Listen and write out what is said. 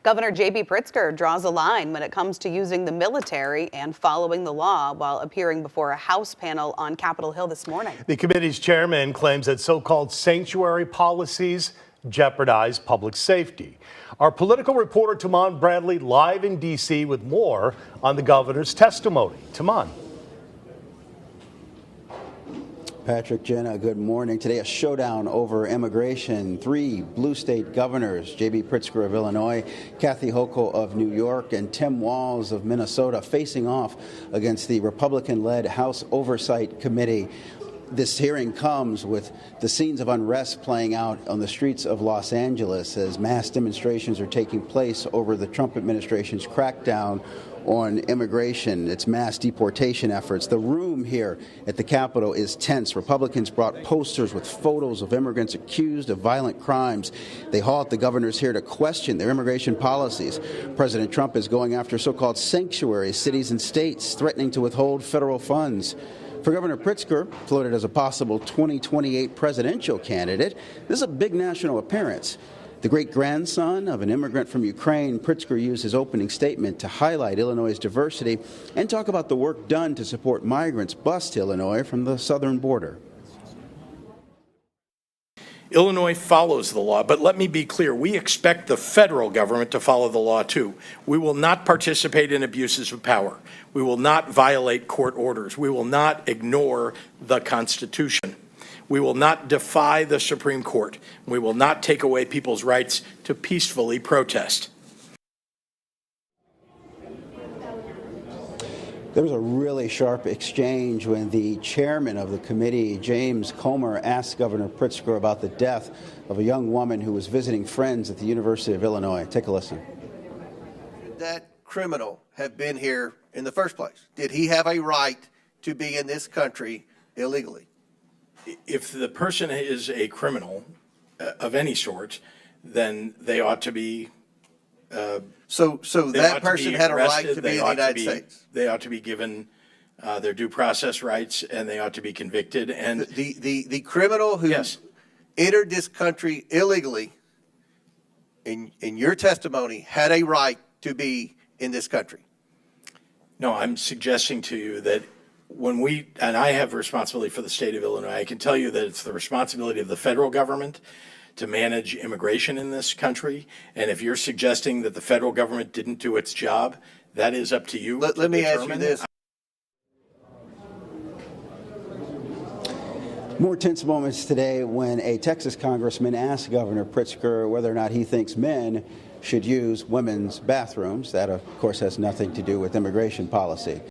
Governor J.B. Pritzker draws a line when it comes to using the military and following the law while appearing before a House panel on Capitol Hill this morning. The committee's chairman claims that so-called sanctuary policies jeopardize public safety. Our political reporter Taman Bradley live in D.C. with more on the governor's testimony. Taman. Patrick, Jenna, good morning. Today, a showdown over immigration. Three blue state governors, J.B. Pritzker of Illinois, Kathy Hochul of New York, and Tim Walz of Minnesota, facing off against the Republican-led House Oversight Committee. This hearing comes with the scenes of unrest playing out on the streets of Los Angeles as mass demonstrations are taking place over the Trump administration's crackdown on immigration, its mass deportation efforts. The room here at the Capitol is tense. Republicans brought posters with photos of immigrants accused of violent crimes. They halt the governors here to question their immigration policies. President Trump is going after so-called sanctuary cities and states, threatening to withhold federal funds. For Governor Pritzker, floated as a possible 2028 presidential candidate, this is a big national appearance. The great-grandson of an immigrant from Ukraine, Pritzker used his opening statement to highlight Illinois' diversity and talk about the work done to support migrants bused to Illinois from the southern border. Illinois follows the law, but let me be clear, we expect the federal government to follow the law too. We will not participate in abuses of power. We will not violate court orders. We will not ignore the Constitution. We will not defy the Supreme Court. We will not take away people's rights to peacefully protest. There was a really sharp exchange when the chairman of the committee, James Comer, asked Governor Pritzker about the death of a young woman who was visiting friends at the University of Illinois. Take a listen. Did that criminal have been here in the first place? Did he have a right to be in this country illegally? If the person is a criminal of any sort, then they ought to be So that person had a right to be in the United States. They ought to be given their due process rights, and they ought to be convicted. And the criminal who entered this country illegally, in your testimony, had a right to be in this country. No, I'm suggesting to you that when and I have responsibility for the state of Illinois, I can tell you that it's the responsibility of the federal government to manage immigration in this country. And if you're suggesting that the federal government didn't do its job, that is up to you. Let me ask you this. More tense moments today when a Texas congressman asked Governor Pritzker whether or not he thinks men should use women's bathrooms. That, of course, has nothing to do with immigration policy.